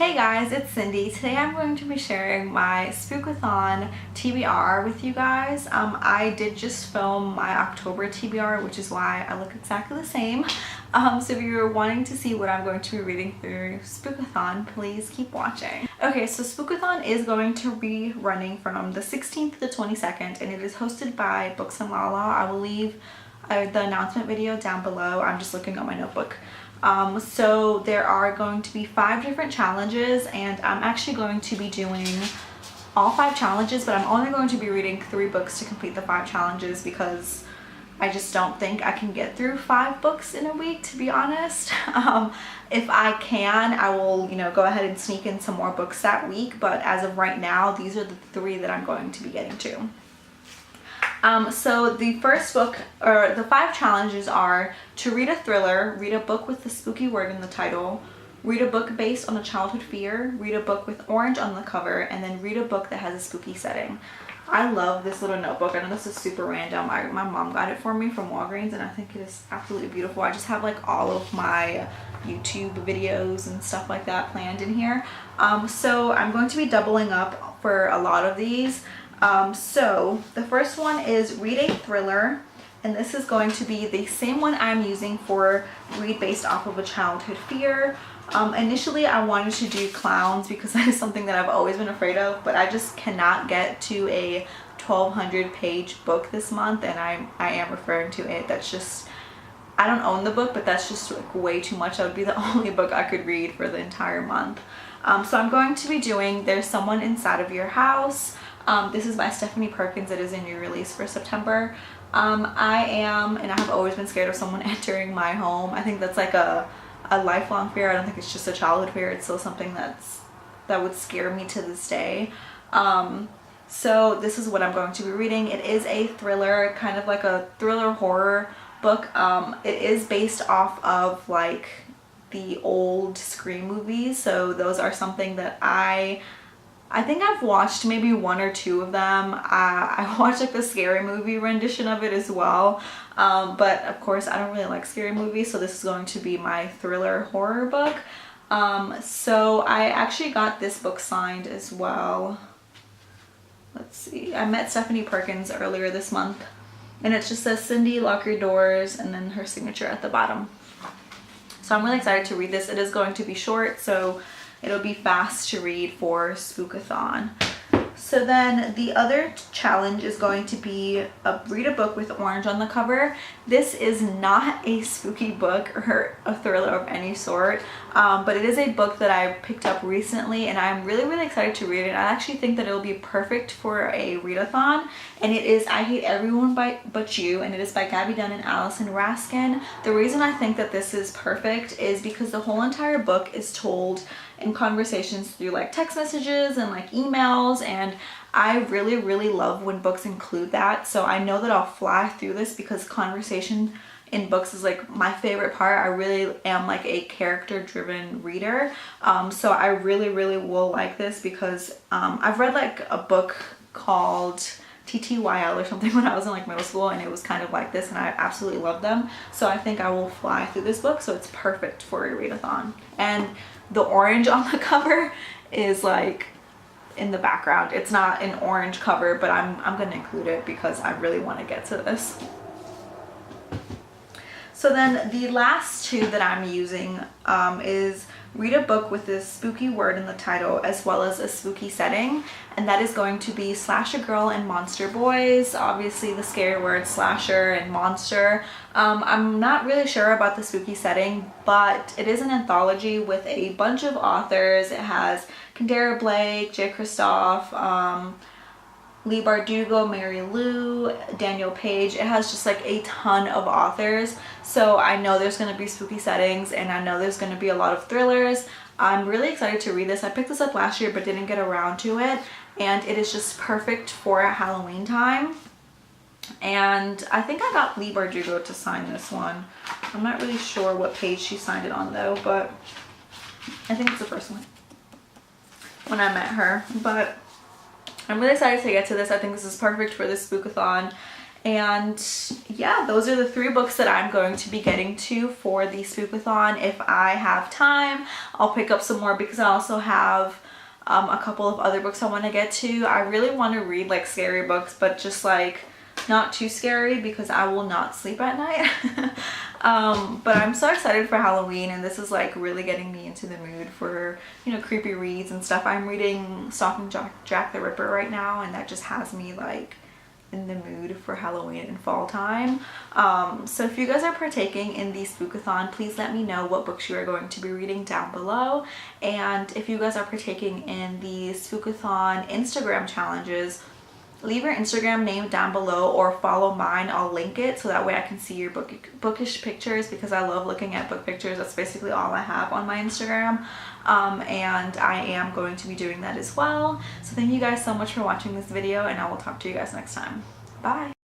Hey guys, it's Cindy. Today I'm going to be sharing my Spookathon TBR with you guys. I did just film my October TBR, which is why I look exactly the same. So if you're wanting to see what I'm going to be reading through Spookathon, please keep watching. Okay, so Spookathon is going to be running from the 16th to the 22nd, and it is hosted by Books and Lala. I will leave the announcement video down below. I'm just looking at my notebook. So there are going to be 5 different challenges, and I'm actually going to be doing all 5 challenges, but I'm only going to be reading 3 books to complete the 5 challenges because I just don't think I can get through 5 books in a week, to be honest. If I can, I will, go ahead and sneak in some more books that week, but as of right now, these are the 3 that I'm going to be getting to. So the first book, or the 5 challenges are to read a thriller, read a book with the spooky word in the title, read a book based on a childhood fear, read a book with orange on the cover, and then read a book that has a spooky setting. I love this little notebook. I know this is super random. My mom got it for me from Walgreens, and I think it is absolutely beautiful. I just have like all of my YouTube videos and stuff like that planned in here. So I'm going to be doubling up for a lot of these. So the first one is read a thriller, and this is going to be the same one I'm using for read based off of a childhood fear. Initially I wanted to do clowns because that is something that I've always been afraid of, but I just cannot get to a 1200 page book this month, and I am referring to it. That's just, I don't own the book, but that's just like way too much. That would be the only book I could read for the entire month. So I'm going to be doing There's Someone Inside of Your House. This is by Stephanie Perkins. It is a new release for September. I am, and I have always been scared of someone entering my home. I think that's like a lifelong fear. I don't think it's just a childhood fear. It's still something that would scare me to this day. So this is what I'm going to be reading. It is a thriller, kind of like a thriller horror book. It is based off of like the old Scream movies, so those are something that I think I've watched maybe 1 or 2 of them. I watched like the Scary Movie rendition of it as well, but of course I don't really like scary movies, so this is going to be my thriller horror book. So I actually got this book signed as well. Let's see, I met Stephanie Perkins earlier this month, and it just says Cindy, lock your doors, and then her signature at the bottom. So I'm really excited to read this. It is going to be short, so it'll be fast to read for Spookathon. So then the other challenge is going to be read a book with orange on the cover. This is not a spooky book or a thriller of any sort, but it is a book that I picked up recently, and I'm really excited to read it. I actually think that it'll be perfect for a readathon, and it is I Hate Everyone But You, and it is by Gabby Dunn and Allison Raskin. The reason I think that this is perfect is because the whole entire book is told in conversations through like text messages and like emails, and I really love when books include that. So I know that I'll fly through this because conversation in books is like my favorite part. I really am like a character driven reader, so I really will like this because I've read like a book called TTYL or something when I was in like middle school, and it was kind of like this, and I absolutely love them. So I think I will fly through this book, so it's perfect for a readathon. And the orange on the cover is like in the background. It's not an orange cover, but I'm gonna include it because I really want to get to this. So then the last 2 that I'm using is read a book with a spooky word in the title as well as a spooky setting, and that is going to be Slasher Girl and Monster Boys. Obviously the scary word slasher and monster. I'm not really sure about the spooky setting, but it is an anthology with a bunch of authors. It has Kendara Blake, J. Kristoff, Lee Bardugo, Mary Lou, Daniel Page. It has just like a ton of authors, so I know there's going to be spooky settings, and I know there's going to be a lot of thrillers. I'm really excited to read this. I picked this up last year but didn't get around to it, and it is just perfect for Halloween time. And I think I got Lee Bardugo to sign this one. I'm not really sure what page she signed it on though, but I think it's the first one when I met her. But I'm really excited to get to this. I think this is perfect for this Spookathon, And yeah, those are the 3 books that I'm going to be getting to for the Spookathon. If I have time, I'll pick up some more because I also have a couple of other books I want to get to. I really want to read like scary books, but just like not too scary because I will not sleep at night. But I'm so excited for Halloween, and this is like really getting me into the mood for, you know, creepy reads and stuff. I'm reading Stalking Jack the Ripper right now, and that just has me like in the mood for Halloween and fall time. So if you guys are partaking in the Spookathon, please let me know what books you are going to be reading down below. And if you guys are partaking in the Spookathon Instagram challenges, leave your Instagram name down below or follow mine. I'll link it so that way I can see your bookish pictures, because I love looking at book pictures. That's basically all I have on my Instagram. And I am going to be doing that as well. So thank you guys so much for watching this video, and I will talk to you guys next time. Bye!